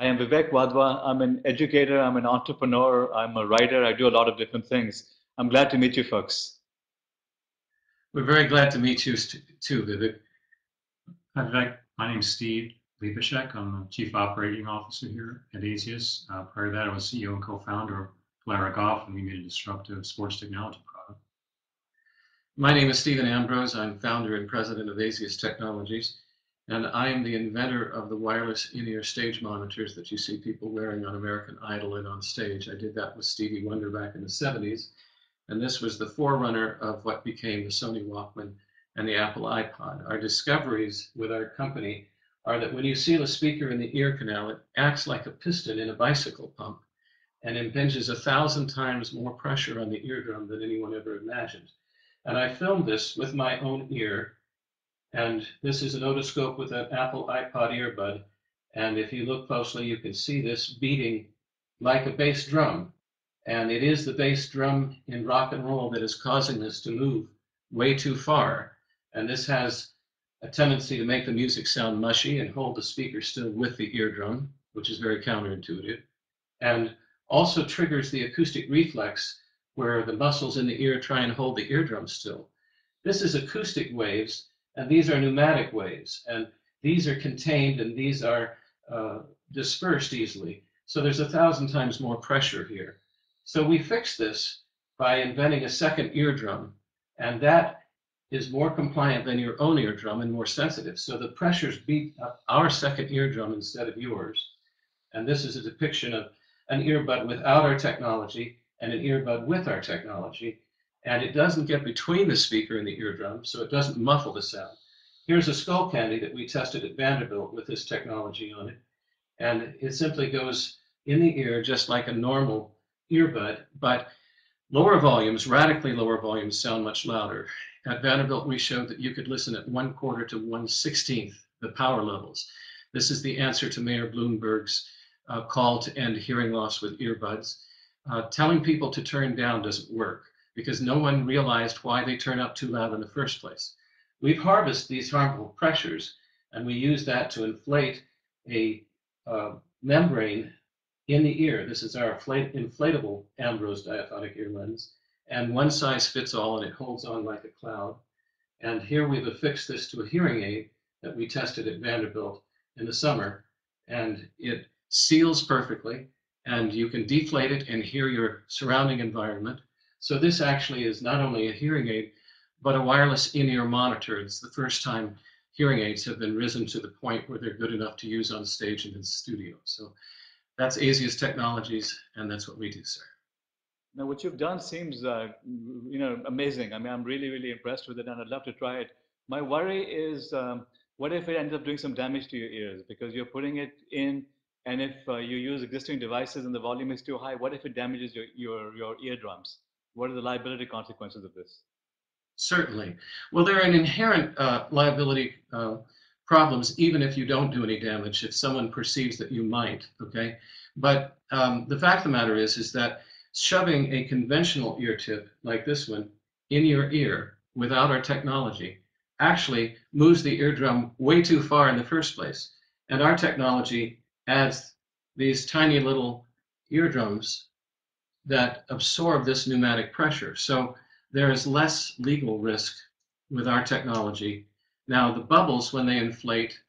am Vivek Wadhwa. I'm an educator, I'm an entrepreneur, I'm a writer, I do a lot of different things. I'm glad to meet you folks. We're very glad to meet you too, Vivek. Hi, Vivek. My name's Steve Lipashek. I'm the Chief Operating Officer here at Azius. Prior to that, I was CEO and co-founder of Polara Golf, and we made a disruptive sports technology product. My name is Stephen Ambrose. I'm founder and president of Azius Technologies, and I am the inventor of the wireless in-ear stage monitors that you see people wearing on American Idol and on stage. I did that with Stevie Wonder back in the 70s, and this was the forerunner of what became the Sony Walkman and the Apple iPod. Our discoveries with our company are that when you seal a speaker in the ear canal, it acts like a piston in a bicycle pump and impinges 1,000 times more pressure on the eardrum than anyone ever imagined. And I filmed this with my own ear, and this is an otoscope with an Apple iPod earbud, and if you look closely, you can see this beating like a bass drum. And it is the bass drum in rock and roll that is causing this to move way too far. And this has a tendency to make the music sound mushy and hold the speaker still with the eardrum, which is very counterintuitive, and also triggers the acoustic reflex where the muscles in the ear try and hold the eardrum still. This is acoustic waves, and these are pneumatic waves, and these are contained and these are dispersed easily. So there's 1,000 times more pressure here. So we fixed this by inventing a second eardrum, and that is more compliant than your own eardrum and more sensitive. So the pressures beat up our second eardrum instead of yours. And this is a depiction of an earbud without our technology and an earbud with our technology. And it doesn't get between the speaker and the eardrum, so it doesn't muffle the sound. Here's a skull candy that we tested at Vanderbilt with this technology on it. And it simply goes in the ear just like a normal earbud, but lower volumes, radically lower volumes, sound much louder. At Vanderbilt, we showed that you could listen at 1/4 to 1/16 the power levels. This is the answer to Mayor Bloomberg's call to end hearing loss with earbuds. Telling people to turn down doesn't work because no one realized why they turn up too loud in the first place. We've harvested these harmful pressures, and we use that to inflate a membrane in the ear. This is our inflatable Ambrose diaphonic ear lens, and one size fits all, and it holds on like a cloud. And here we've affixed this to a hearing aid that we tested at Vanderbilt in the summer, and it seals perfectly, and you can deflate it and hear your surrounding environment. So this actually is not only a hearing aid, but a wireless in-ear monitor. It's the first time hearing aids have been risen to the point where they're good enough to use on stage and in the studio. So that's Azius Technologies, and that's what we do, sir. Now, what you've done seems, amazing. I mean, I'm really, really impressed with it, and I'd love to try it. My worry is, what if it ends up doing some damage to your ears because you're putting it in, and if you use existing devices and the volume is too high, what if it damages your eardrums? What are the liability consequences of this? Certainly. Well, there are an inherent liability problems, even if you don't do any damage, if someone perceives that you might, okay? But the fact of the matter is that shoving a conventional ear tip like this one in your ear without our technology actually moves the eardrum way too far in the first place. And our technology adds these tiny little eardrums that absorb this pneumatic pressure. So there is less legal risk with our technology. Now, the bubbles, when they inflate,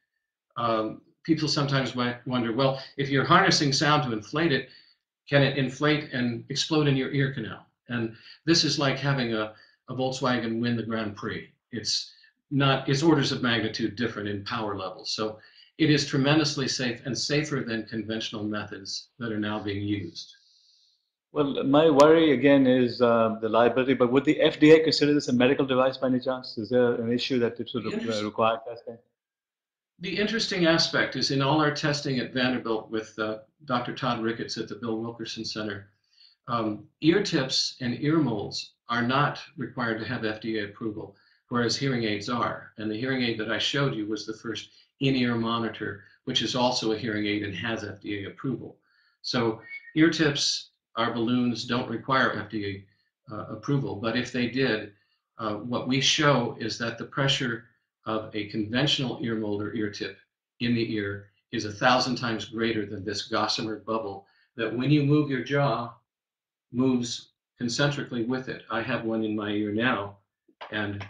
people sometimes might wonder, well, if you're harnessing sound to inflate it, can it inflate and explode in your ear canal? And this is like having a Volkswagen win the Grand Prix. It's orders of magnitude different in power levels. So it is tremendously safe and safer than conventional methods that are now being used. Well, my worry again is the liability, but would the FDA consider this a medical device by any chance? Is there an issue that it sort of require testing? The interesting aspect is in all our testing at Vanderbilt with Dr. Todd Ricketts at the Bill Wilkerson Center, ear tips and ear molds are not required to have FDA approval, whereas hearing aids are. And the hearing aid that I showed you was the first in-ear monitor, which is also a hearing aid and has FDA approval. So ear tips, our balloons don't require FDA approval, but if they did, what we show is that the pressure of a conventional ear mold or ear tip in the ear is 1,000 times greater than this gossamer bubble that when you move your jaw, moves concentrically with it. I have one in my ear now, and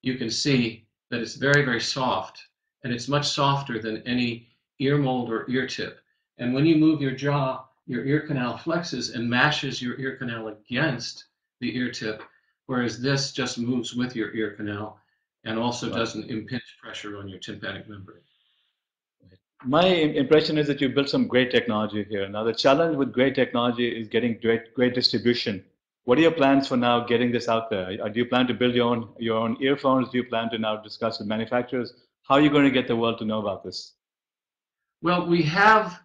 you can see that it's very, very soft, and it's much softer than any ear mold or ear tip. And when you move your jaw, your ear canal flexes and mashes your ear canal against the ear tip, whereas this just moves with your ear canal and also Right. doesn't impinge pressure on your tympanic membrane. My impression is that you built some great technology here. Now, the challenge with great technology is getting great distribution. What are your plans for now getting this out there? Do you plan to build your own earphones? Do you plan to now discuss with manufacturers? How are you going to get the world to know about this? Well, we have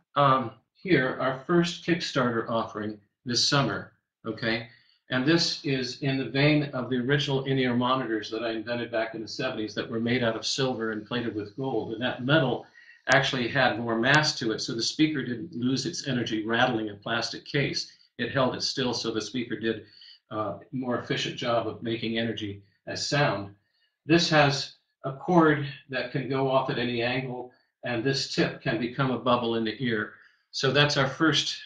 here our first Kickstarter offering this summer, okay? And this is in the vein of the original in-ear monitors that I invented back in the 70s that were made out of silver and plated with gold. And that metal actually had more mass to it, so the speaker didn't lose its energy rattling a plastic case. It held it still, so the speaker did a more efficient job of making energy as sound. This has a cord that can go off at any angle, and this tip can become a bubble in the ear. So that's our first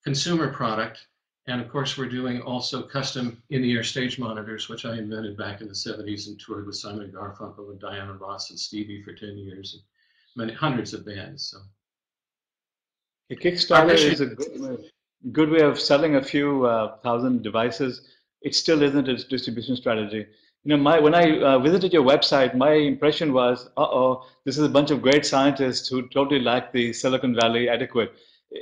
consumer product. And of course, we're doing also custom in-ear stage monitors, which I invented back in the 70s and toured with Simon Garfunkel and Diana Ross and Stevie for 10 years, and many hundreds of bands. So A our Kickstarter mission. is a good way of selling a few thousand devices. It still isn't a distribution strategy. When I visited your website, my impression was, uh-oh, this is a bunch of great scientists who totally lack the Silicon Valley adequate.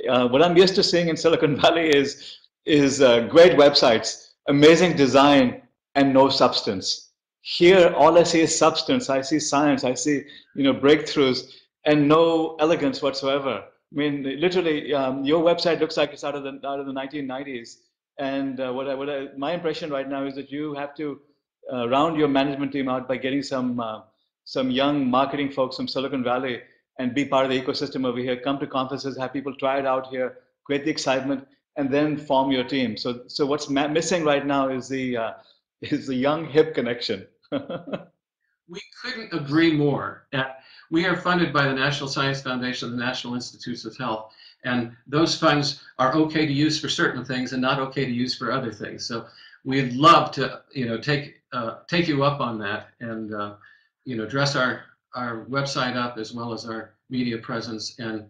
What I'm used to seeing in Silicon Valley is great websites, amazing design, and no substance. Here, all I see is substance. I see science. I see, breakthroughs, and no elegance whatsoever. I mean, literally, your website looks like it's out of the 1990s. And my impression right now is that you have to round your management team out by getting some young marketing folks from Silicon Valley and be part of the ecosystem over here. Come to conferences, have people try it out here, create the excitement, and then form your team. So what's missing right now is the young hip connection. We couldn't agree more. We are funded by the National Science Foundation and the National Institutes of Health, and those funds are okay to use for certain things and not okay to use for other things. So we'd love to, take you up on that and, dress our website up as well as our media presence. And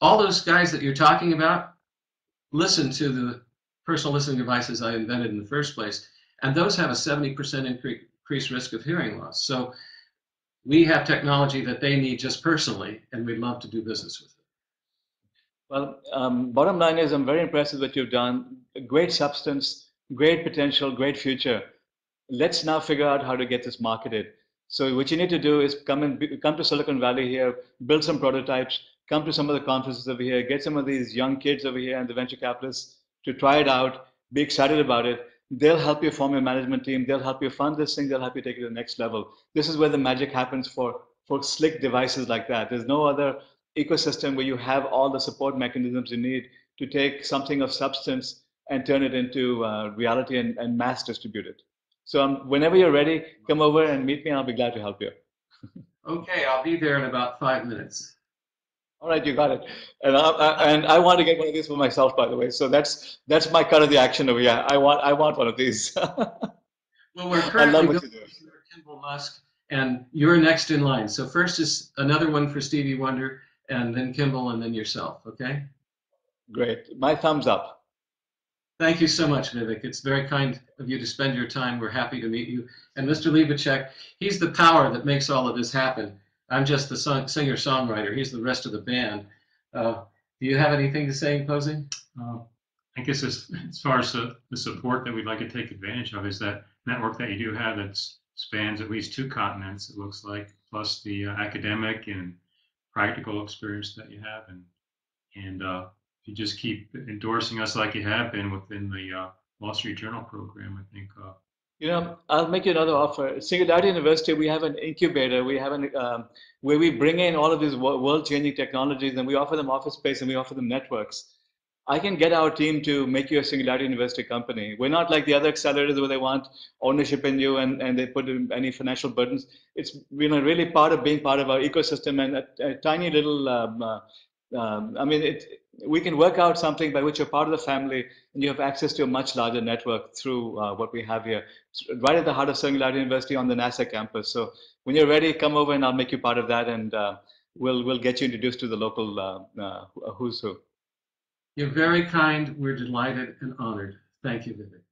all those guys that you're talking about listen to the personal listening devices I invented in the first place, and those have a 70% increased risk of hearing loss. So we have technology that they need just personally, and we'd love to do business with it. Well, bottom line is I'm very impressed with what you've done. Great substance, great potential, great future. Let's now figure out how to get this marketed. So what you need to do is come to Silicon Valley here, build some prototypes, come to some of the conferences over here, get some of these young kids over here and the venture capitalists to try it out, be excited about it. They'll help you form your management team. They'll help you fund this thing. They'll help you take it to the next level. This is where the magic happens for slick devices like that. There's no other ecosystem where you have all the support mechanisms you need to take something of substance and turn it into reality and mass distribute it. So whenever you're ready, come over and meet me, and I'll be glad to help you. Okay, I'll be there in about 5 minutes. All right, you got it. And I want to get one of these for myself, by the way. So that's my cut of the action over here. I want one of these. Well, we're I love currently what going you do. for Kimball Musk, and you're next in line. So first is another one for Stevie Wonder, and then Kimball, and then yourself. Okay. Great. My thumbs up. Thank you so much, Vivek. It's very kind of you to spend your time. We're happy to meet you. And Mr. Libacek, he's the power that makes all of this happen. I'm just the singer-songwriter. He's the rest of the band. Do you have anything to say in closing? Uh, I guess as far as the support that we'd like to take advantage of is that network that you do have that spans at least 2 continents, it looks like, plus the academic and practical experience that you have. And if you just keep endorsing us like you have been within the Wall Street Journal program, I think. I'll make you another offer. Singularity University, we have an incubator. We have where we bring in all of these world-changing technologies, and we offer them office space and we offer them networks. I can get our team to make you a Singularity University company. We're not like the other accelerators where they want ownership in you and they put in any financial burdens. It's really part of being part of our ecosystem and a tiny little. I mean, we can work out something by which you're part of the family and you have access to a much larger network through what we have here. It's right at the heart of Singularity University on the NASA campus. So when you're ready, come over and I'll make you part of that, and we'll get you introduced to the local who's who. You're very kind. We're delighted and honored. Thank you, Vivek.